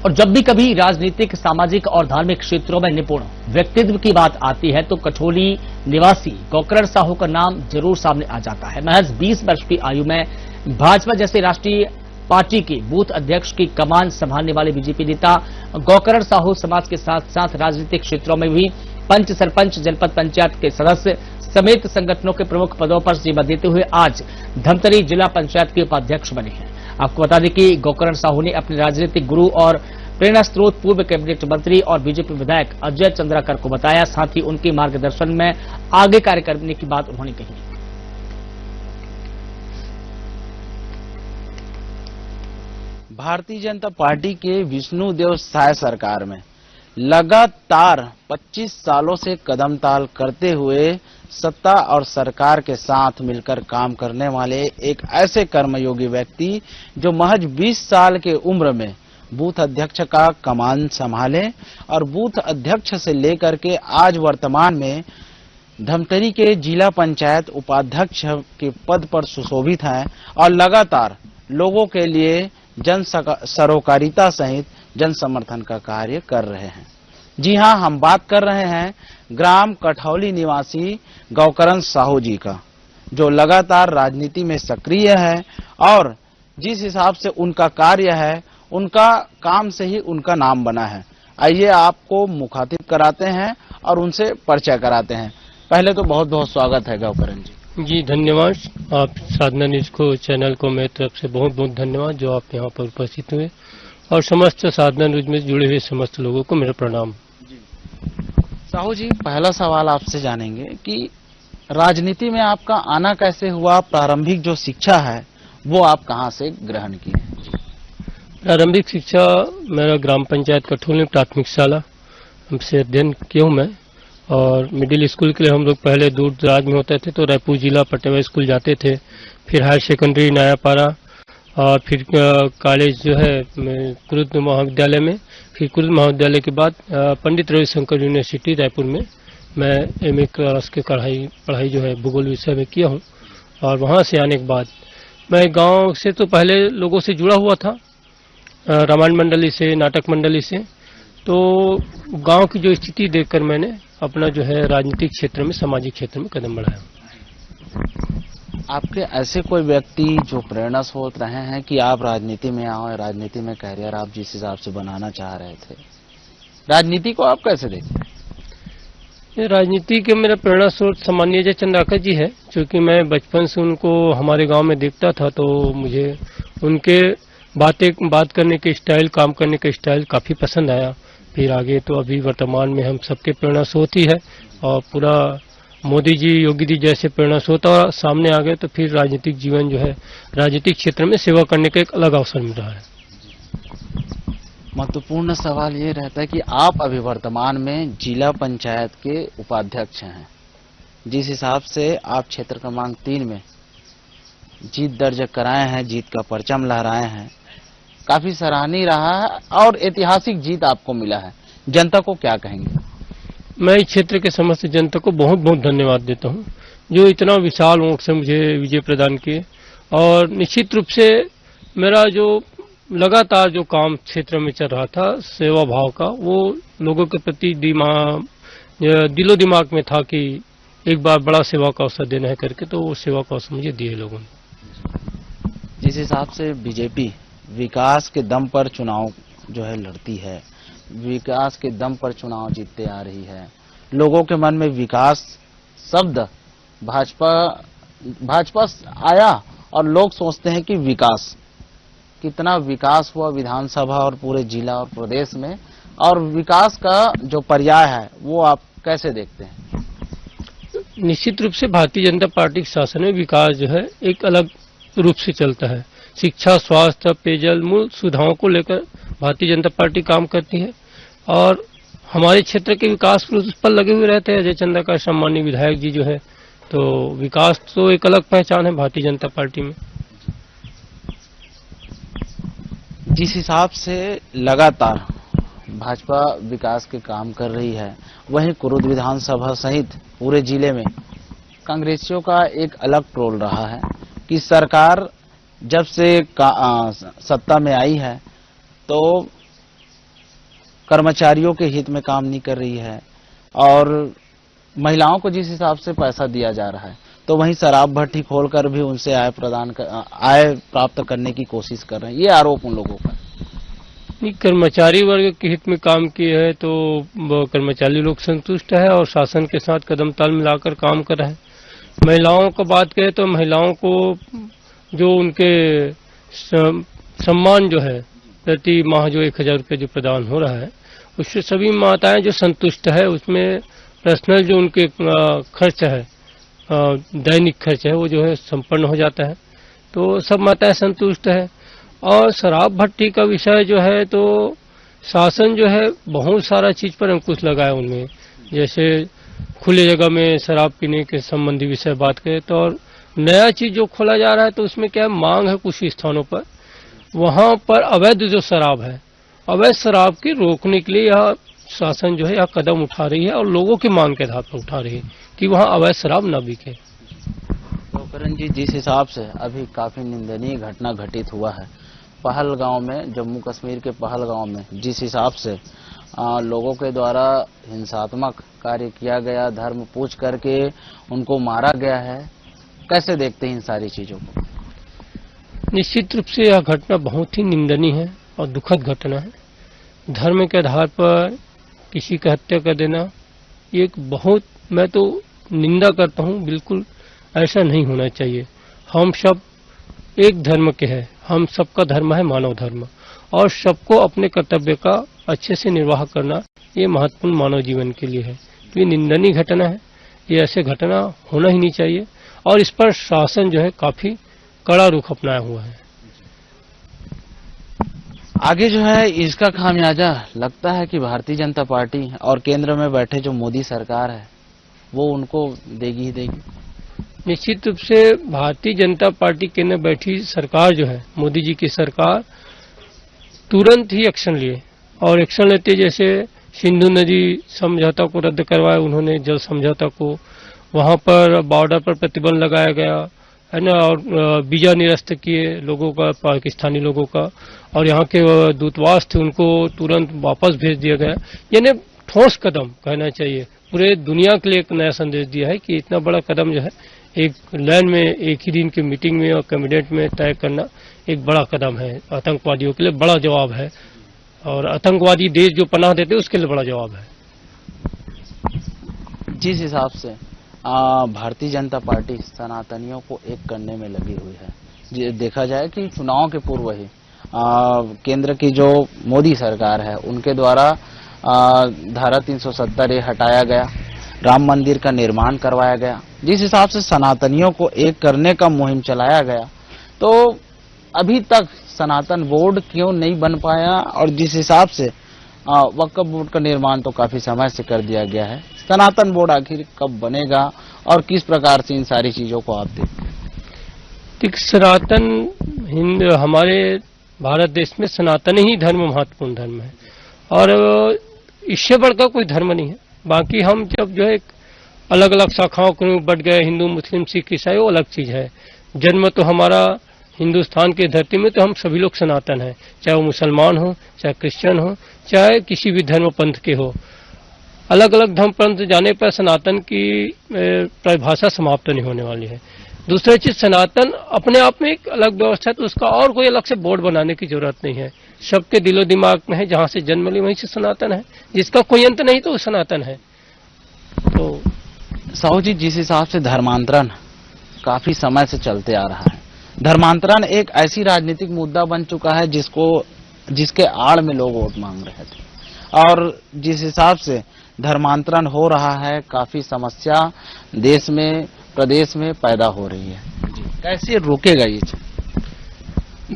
और जब भी कभी राजनीतिक, सामाजिक और धार्मिक क्षेत्रों में निपुण व्यक्तित्व की बात आती है तो कठौली निवासी गौकरण साहू का नाम जरूर सामने आ जाता है। महज 20 वर्ष की आयु में भाजपा जैसे राष्ट्रीय पार्टी के बूथ अध्यक्ष की कमान संभालने वाले बीजेपी नेता गौकरण साहू समाज के साथ साथ राजनीतिक क्षेत्रों में भी पंच, सरपंच, जनपद पंचायत के सदस्य समेत संगठनों के प्रमुख पदों पर सेवा देते हुए आज धमतरी जिला पंचायत के उपाध्यक्ष बने हैं। आपको बता दें कि गौकरण साहू ने अपने राजनीतिक गुरु और प्रेरणा स्रोत पूर्व कैबिनेट मंत्री और बीजेपी विधायक अजय चंद्राकर को बताया। साथ ही उनके मार्गदर्शन में आगे कार्य करने की बात उन्होंने कही। भारतीय जनता पार्टी के विष्णुदेव साय सरकार में लगातार 25 सालों से कदम ताल करते हुए सत्ता और सरकार के साथ मिलकर काम करने वाले एक ऐसे कर्मयोगी व्यक्ति जो महज 20 साल के उम्र में बूथ अध्यक्ष का कमान संभाले और बूथ अध्यक्ष से लेकर के आज वर्तमान में धमतरी के जिला पंचायत उपाध्यक्ष के पद पर सुशोभित हैं और लगातार लोगों के लिए जन सरोकारिता सहित जन समर्थन का कार्य कर रहे हैं। जी हां, हम बात कर रहे हैं ग्राम कठौली निवासी गौकरण साहू जी का, जो लगातार राजनीति में सक्रिय है और जिस हिसाब से उनका कार्य है, उनका काम से ही उनका नाम बना है। आइए आपको मुखातिब कराते हैं और उनसे परिचय कराते हैं। पहले तो बहुत बहुत स्वागत है गौकरण जी। जी धन्यवाद। आप साधना न्यूज को चैनल को मेरी तरफ से बहुत बहुत धन्यवाद जो आप यहाँ पर उपस्थित हुए और समस्त साधना न्यूज में जुड़े हुए समस्त लोगों को मेरा प्रणाम। साहू जी, पहला सवाल आपसे जानेंगे कि राजनीति में आपका आना कैसे हुआ, प्रारंभिक जो शिक्षा है वो आप कहाँ से ग्रहण किए? प्रारंभिक शिक्षा मेरा ग्राम पंचायत कठौली प्राथमिक शाला से अध्ययन किया हूँ मैं, और मिडिल स्कूल के लिए हम लोग पहले दूर दराज में होते थे तो रायपुर जिला पटेवा स्कूल जाते थे, फिर हायर सेकेंडरी नयापाड़ा और फिर कॉलेज जो है कुरुद महाविद्यालय में, फिर कुरुद महाविद्यालय के बाद पंडित रविशंकर यूनिवर्सिटी रायपुर में मैं एमए क्लास की पढ़ाई जो है भूगोल विषय में किया हूँ। और वहाँ से आने के बाद मैं गांव से तो पहले लोगों से जुड़ा हुआ था, रामायण मंडली से, नाटक मंडली से, तो गांव की जो स्थिति देखकर मैंने अपना जो है राजनीतिक क्षेत्र में, सामाजिक क्षेत्र में कदम बढ़ाया। आपके ऐसे कोई व्यक्ति जो प्रेरणा स्रोत रहे हैं कि आप राजनीति में आओ, राजनीति में कैरियर आप जिस हिसाब से बनाना चाह रहे थे, राजनीति को आप कैसे देखते हैं? ये राजनीति के मेरा प्रेरणा स्रोत सामान्य अजय चंद्राकर जी है, क्योंकि मैं बचपन से उनको हमारे गांव में देखता था तो मुझे उनके बात करने के स्टाइल, काम करने का स्टाइल काफी पसंद आया। फिर आगे तो अभी वर्तमान में हम सबके प्रेरणा स्रोत ही है और पूरा मोदी जी, योगी जी जैसे प्रेरणा स्रोत और सामने आ गए तो फिर राजनीतिक जीवन जो है, राजनीतिक क्षेत्र में सेवा करने का एक अलग अवसर मिल रहा है। महत्वपूर्ण सवाल ये रहता है कि आप अभी वर्तमान में जिला पंचायत के उपाध्यक्ष हैं। जिस हिसाब से आप क्षेत्र क्रमांक 3 में जीत दर्ज कराए हैं, जीत का परचम लहराए हैं, काफी सराहनीय रहा है और ऐतिहासिक जीत आपको मिला है। जनता को क्या कहेंगे? मैं इस क्षेत्र के समस्त जनता को बहुत बहुत धन्यवाद देता हूं, जो इतना विशाल वोट से मुझे विजय प्रदान किए। और निश्चित रूप से मेरा जो लगातार जो काम क्षेत्र में चल रहा था, सेवा भाव का, वो लोगों के प्रति दिलो दिमाग में था कि एक बार बड़ा सेवा का अवसर देना है करके, तो वो सेवा का अवसर मुझे दिए लोगों ने। जिस हिसाब से बीजेपी विकास के दम पर चुनाव जो है लड़ती है, विकास के दम पर चुनाव जीतते आ रही है, लोगों के मन में विकास शब्द भाजपा आया और लोग सोचते हैं कि विकास, कितना विकास हुआ विधानसभा और पूरे जिला और प्रदेश में, और विकास का जो पर्याय है वो आप कैसे देखते हैं? निश्चित रूप से भारतीय जनता पार्टी के शासन में विकास जो है एक अलग रूप से चलता है। शिक्षा, स्वास्थ्य, पेयजल, मूल सुविधाओं को लेकर भारतीय जनता पार्टी काम करती है और हमारे क्षेत्र के विकास पर लगे हुए रहते हैं। अजय चंद्राकर सम्मानीय विधायक जी जो है, तो विकास तो एक अलग पहचान है भारतीय जनता पार्टी में। जिस हिसाब से लगातार भाजपा विकास के काम कर रही है, वहीं कुरुद विधानसभा सहित पूरे जिले में कांग्रेसियों का एक अलग ट्रोल रहा है कि सरकार जब से सत्ता में आई है तो कर्मचारियों के हित में काम नहीं कर रही है और महिलाओं को जिस हिसाब से पैसा दिया जा रहा है तो वहीं शराब भट्टी खोलकर भी उनसे आय प्राप्त करने की कोशिश कर रहे हैं। ये आरोप उन लोगों का। नहीं, कर्मचारी वर्ग के हित में काम किए है तो कर्मचारी लोग संतुष्ट है और शासन के साथ कदम ताल मिलाकर काम कर रहे हैं। महिलाओं को बात करें तो महिलाओं को जो उनके सम्मान जो है प्रति माह जो 1000 रुपये जो प्रदान हो रहा है उससे सभी माताएं जो संतुष्ट है। उसमें पर्सनल जो उनके खर्च है दैनिक खर्च है वो जो है संपन्न हो जाता है, तो सब माताएं संतुष्ट है। और शराब भट्टी का विषय जो है तो शासन जो है बहुत सारा चीज पर अंकुश लगाया उनमें, जैसे खुले जगह में शराब पीने के संबंधी विषय बात करें तो और नया चीज जो खोला जा रहा है तो उसमें क्या है, मांग है कुछ स्थानों पर, वहां पर अवैध जो शराब है अवैध शराब की रोकने के लिए यह शासन जो है यह कदम उठा रही है और लोगों की मांग के आधार पर उठा रही है कि वहां अवैध शराब न बिके। तो करण जी, जिस हिसाब से अभी काफी निंदनीय घटना घटित हुआ है पहलगांव में, जम्मू कश्मीर के पहलगांव में, जिस हिसाब से लोगों के द्वारा हिंसात्मक कार्य किया गया, धर्म पूछ करके उनको मारा गया है, कैसे देखते हैं इन सारी चीजों को? निश्चित रूप से यह घटना बहुत ही निंदनीय है और दुखद घटना है। धर्म के आधार पर किसी का हत्या कर देना ये एक बहुत, मैं तो निंदा करता हूँ, बिल्कुल ऐसा नहीं होना चाहिए। हम सब एक धर्म के हैं, हम सबका धर्म है मानव धर्म और सबको अपने कर्तव्य का अच्छे से निर्वाह करना ये महत्वपूर्ण मानव जीवन के लिए है। तो ये निंदनीय घटना है, ये ऐसे घटना होना ही नहीं चाहिए और इस पर शासन जो है काफी कड़ा रुख अपनाया हुआ है। आगे जो है इसका खामियाजा लगता है कि भारतीय जनता पार्टी और केंद्र में बैठे जो मोदी सरकार है वो उनको देगी ही देगी। निश्चित रूप से भारतीय जनता पार्टी के में बैठी सरकार जो है, मोदी जी की सरकार, तुरंत ही एक्शन लिए और एक्शन लेते, जैसे सिंधु नदी समझौता को रद्द करवाया उन्होंने, जल समझौता को, वहां पर बॉर्डर पर प्रतिबंध लगाया गया है ना, और वीजा निरस्त किए लोगों का, पाकिस्तानी लोगों का, और यहाँ के दूतावास थे उनको तुरंत वापस भेज दिया गया। यानी ठोस कदम कहना चाहिए, पूरे दुनिया के लिए एक नया संदेश दिया है कि इतना बड़ा कदम जो है एक लाइन में एक ही दिन की मीटिंग में और कैबिनेट में तय करना एक बड़ा कदम है, आतंकवादियों के लिए बड़ा जवाब है और आतंकवादी देश जो पनाह देते उसके लिए बड़ा जवाब है। जिस हिसाब से भारतीय जनता पार्टी सनातनियों को एक करने में लगी हुई है, देखा जाए कि चुनाव के पूर्व ही केंद्र की जो मोदी सरकार है उनके द्वारा धारा 370 हटाया गया, राम मंदिर का निर्माण करवाया गया, जिस हिसाब से सनातनियों को एक करने का मुहिम चलाया गया, तो अभी तक सनातन बोर्ड क्यों नहीं बन पाया? और जिस हिसाब से वक्फ बोर्ड का निर्माण तो काफी समय से कर दिया गया है, सनातन बोर्ड आखिर कब बनेगा और किस प्रकार से इन सारी चीजों को आप देखते? सनातन हिंद हमारे भारत देश में सनातन ही धर्म महत्वपूर्ण धर्म है और इससे बढ़कर कोई धर्म नहीं है। बाकी हम जब जो है अलग अलग शाखाओं को बढ़ गए, हिंदू मुस्लिम सिख ईसाई, वो अलग चीज है। जन्म तो हमारा हिंदुस्तान की धरती में तो हम सभी लोग सनातन हैं, चाहे वो मुसलमान हो, चाहे क्रिश्चियन हो, चाहे किसी भी धर्म पंथ के हो। अलग अलग धर्म पंथ जाने पर सनातन की परिभाषा समाप्त नहीं होने वाली है। दूसरी चीज, सनातन अपने आप में एक अलग व्यवस्था है, तो उसका और कोई अलग से बोर्ड बनाने की जरूरत नहीं है। सबके दिलो दिमाग में है, जहां से जन्म ली वहीं से सनातन है, जिसका कोई अंत नहीं तो वो सनातन है। तो साहू जी, जिस हिसाब से धर्मांतरण काफी समय से चलते आ रहा है, धर्मांतरण एक ऐसी राजनीतिक मुद्दा बन चुका है जिसके आड़ में लोग वोट मांग रहे थे, और जिस हिसाब से धर्मांतरण हो रहा है, काफी समस्या देश में, प्रदेश में पैदा हो रही है। कैसे रोकेगा ये?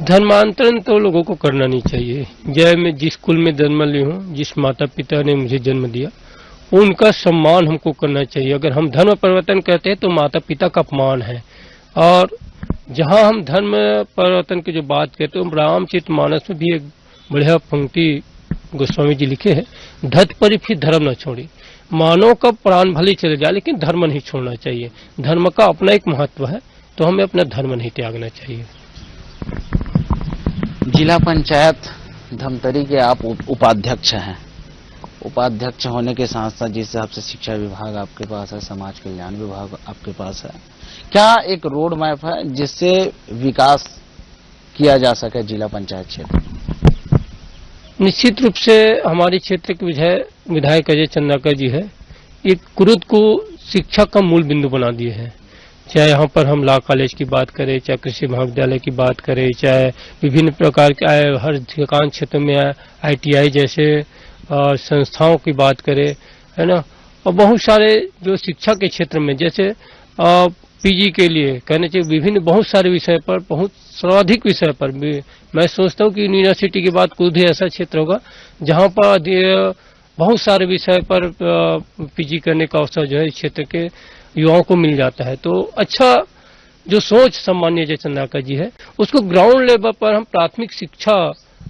धर्मांतरण तो लोगों को करना नहीं चाहिए। जय मैं जिस कुल में जन्म ली हूँ, जिस माता पिता ने मुझे जन्म दिया, उनका सम्मान हमको करना चाहिए। अगर हम धर्म परिवर्तन करते हैं तो माता पिता का अपमान है। और जहां हम धर्म परिवर्तन की जो बात करते हैं, रामचरितमानस में भी एक बढ़िया पंक्ति गोस्वामी जी लिखे हैं, धत परि फिर धर्म न छोड़ी। मानव का प्राण भले चले जाए लेकिन धर्म नहीं छोड़ना चाहिए। धर्म का अपना एक महत्व है, तो हमें अपना धर्म नहीं त्यागना चाहिए। जिला पंचायत धमतरी के आप उपाध्यक्ष हैं, उपाध्यक्ष होने के साथ साथ जिस हिसाब से शिक्षा विभाग आपके पास है, समाज कल्याण विभाग आपके पास है, क्या एक रोड मैप है जिससे विकास किया जा सके जिला पंचायत क्षेत्र? निश्चित रूप से हमारे क्षेत्र के विधायक अजय चंद्राकर जी है, एक कुरुद को शिक्षा का मूल बिंदु बना दिए हैं। चाहे यहाँ पर हम लॉ कॉलेज की बात करें, चाहे कृषि महाविद्यालय की बात करें, चाहे विभिन्न प्रकार के हर अधिकांश क्षेत्र में ITI जैसे संस्थाओं की बात करें, है ना, और बहुत सारे जो शिक्षा के क्षेत्र में जैसे PG के लिए कहने चाहिए विभिन्न बहुत सारे विषय पर, बहुत सर्वाधिक विषय पर मैं सोचता हूँ कि यूनिवर्सिटी के बाद कुछ भी ऐसा क्षेत्र होगा जहाँ पर बहुत सारे विषय पर PG करने का अवसर जो है इस क्षेत्र के युवाओं को मिल जाता है। तो अच्छा जो सोच सम्माननीय अजय चंद्राकर जी है, उसको ग्राउंड लेवल पर हम प्राथमिक शिक्षा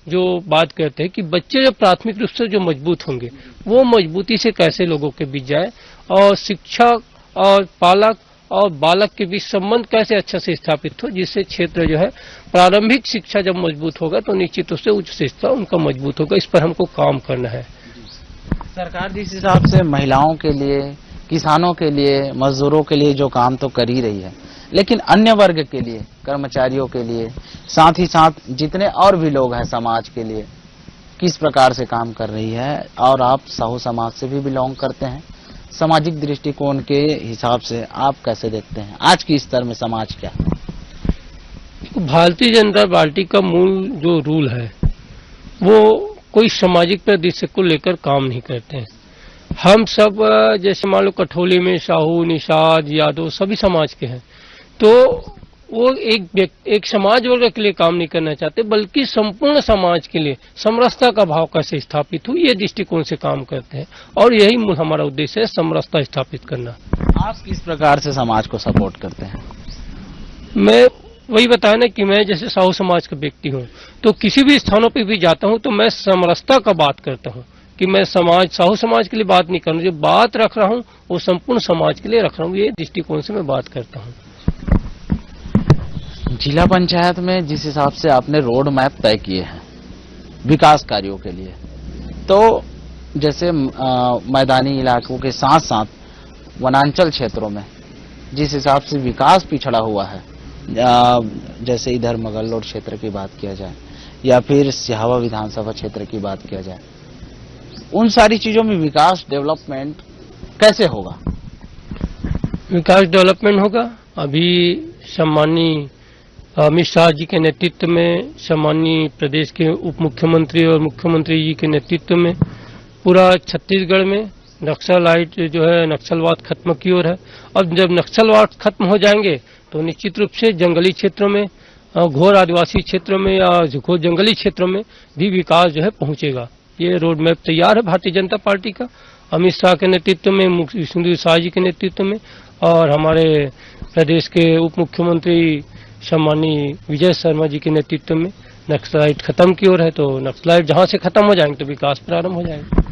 जो बात करते हैं कि बच्चे जो प्राथमिक रूप से जो मजबूत होंगे वो मजबूती से कैसे लोगों के बीच जाए और शिक्षक और पालक और बालक के बीच संबंध कैसे अच्छा से स्थापित हो, जिससे क्षेत्र जो है प्रारंभिक शिक्षा जब मजबूत होगा तो निश्चित रूप से उच्च शिक्षा उनका मजबूत होगा। इस पर हमको काम करना है। सरकार जिस हिसाब से महिलाओं के लिए, किसानों के लिए, मजदूरों के लिए जो काम तो कर ही रही है, लेकिन अन्य वर्ग के लिए, कर्मचारियों के लिए, साथ ही साथ जितने और भी लोग हैं समाज के लिए किस प्रकार से काम कर रही है? और आप साहू समाज से भी बिलोंग करते हैं, सामाजिक दृष्टिकोण के हिसाब से आप कैसे देखते हैं आज की स्तर में समाज क्या? भारतीय जनता पार्टी का मूल जो रूल है वो कोई सामाजिक परिदृश्य को लेकर काम नहीं करते हैं। हम सब जैसे मान लो कठौली में साहू, निषाद, यादव सभी समाज के हैं, तो वो एक समाज वर्ग के लिए काम नहीं करना चाहते, बल्कि संपूर्ण समाज के लिए समरसता का भाव कैसे स्थापित हो ये दृष्टिकोण से काम करते हैं और यही मूल हमारा उद्देश्य है, समरसता स्थापित करना। आप किस प्रकार से समाज को सपोर्ट करते हैं? मैं वही बताया ना कि मैं जैसे साहू समाज का व्यक्ति हूँ, तो किसी भी स्थानों पर भी जाता हूँ तो मैं समरसता का बात करता हूँ कि मैं साहू समाज के लिए बात नहीं कर रहा हूँ, जो बात रख रहा हूँ वो संपूर्ण समाज के लिए रख रहा हूँ, ये दृष्टिकोण से मैं बात करता हूँ। जिला पंचायत में जिस हिसाब से आपने रोड मैप तय किए हैं विकास कार्यों के लिए, तो जैसे मैदानी इलाकों के साथ साथ वनांचल क्षेत्रों में जिस हिसाब से विकास पिछड़ा हुआ है, जैसे इधर मगललोड क्षेत्र की बात किया जाए या फिर सिहावा विधानसभा क्षेत्र की बात किया जाए, उन सारी चीजों में विकास डेवलपमेंट कैसे होगा? विकास डेवलपमेंट होगा। अभी सम्माननीय अमित शाह जी के नेतृत्व में, सम्माननीय प्रदेश के उप मुख्यमंत्री और मुख्यमंत्री जी के नेतृत्व में पूरा छत्तीसगढ़ में नक्सलाइट जो है नक्सलवाद खत्म की ओर है। अब जब नक्सलवाद खत्म हो जाएंगे तो निश्चित रूप से जंगली क्षेत्रों में, घोर आदिवासी क्षेत्रों में या घोर जंगली क्षेत्रों में भी विकास जो है पहुंचेगा। ये रोड मैप तैयार है भारतीय जनता पार्टी का, अमित शाह के नेतृत्व में, विष्णुदेव साय जी के नेतृत्व में और हमारे प्रदेश के उप मुख्यमंत्री सम्माननीय विजय शर्मा जी के नेतृत्व में। नक्सलाइट खत्म की ओर है, तो नक्सलाइट जहां से खत्म हो जाएंगे तो विकास प्रारंभ हो जाएगा।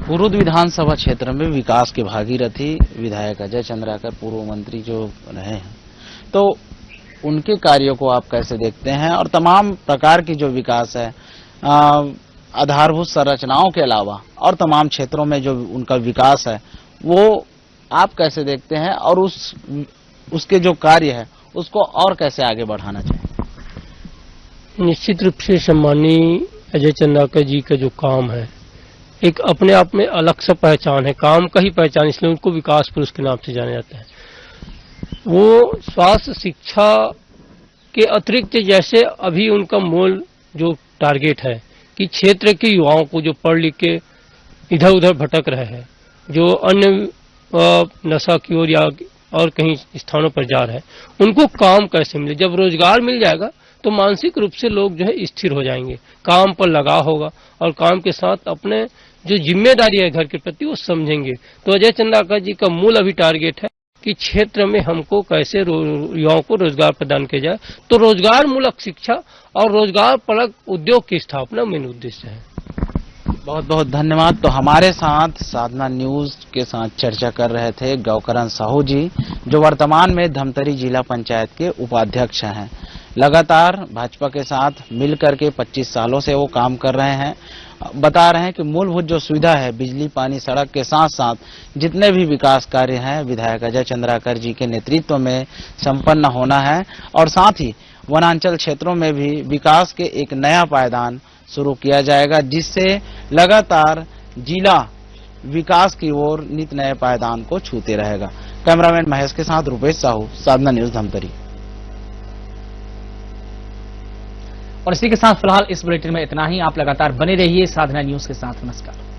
कुरुद विधानसभा क्षेत्र में विकास के भागीरथी विधायक अजय चंद्राकर पूर्व मंत्री जो रहे हैं, तो उनके कार्यों को आप कैसे देखते हैं? और तमाम प्रकार की जो विकास है, आधारभूत संरचनाओं के अलावा और तमाम क्षेत्रों में जो उनका विकास है वो आप कैसे देखते हैं और उसके जो कार्य है उसको और कैसे आगे बढ़ाना चाहिए? निश्चित रूप से सम्माननीय अजय चंद्राकर जी का जो काम है एक अपने आप में अलग सा पहचान है, काम का ही पहचान, इसलिए उनको विकास पुरुष के नाम से जाना जाता है। वो स्वास्थ्य शिक्षा के अतिरिक्त जैसे अभी उनका मूल जो टारगेट है कि क्षेत्र के युवाओं को जो पढ़ लिख के इधर उधर भटक रहे हैं, जो अन्य नशा की ओर या और कहीं स्थानों पर जा रहे हैं, उनको काम कैसे मिले। जब रोजगार मिल जाएगा तो मानसिक रूप से लोग जो है स्थिर हो जाएंगे, काम पर लगाव होगा और काम के साथ अपने जो जिम्मेदारी है घर के प्रति वो समझेंगे। तो अजय चंद्राकर जी का मूल अभी टारगेट है कि क्षेत्र में हमको कैसे युवाओं को रोजगार प्रदान किया जाए, तो रोजगार मूलक शिक्षा और रोजगार परक उद्योग की स्थापना मेन उद्देश्य है। बहुत बहुत धन्यवाद। तो हमारे साथ साधना न्यूज के साथ चर्चा कर रहे थे गौकरण साहू जी, जो वर्तमान में धमतरी जिला पंचायत के उपाध्यक्ष हैं। लगातार भाजपा के साथ मिलकर के 25 सालों से वो काम कर रहे हैं। बता रहे हैं कि मूलभूत जो सुविधा है, बिजली, पानी, सड़क के साथ साथ जितने भी विकास कार्य हैं विधायक अजय चंद्राकर जी के नेतृत्व में संपन्न होना है और साथ ही वनांचल क्षेत्रों में भी विकास के एक नया पायदान शुरू किया जाएगा, जिससे लगातार जिला विकास की ओर नित नए पायदान को छूते रहेगा। कैमरामैन महेश के साथ रुपेश साहू, साधना न्यूज, धमतरी। और इसी के साथ फिलहाल इस बुलेटिन में इतना ही। आप लगातार बने रहिए साधना न्यूज के साथ। नमस्कार।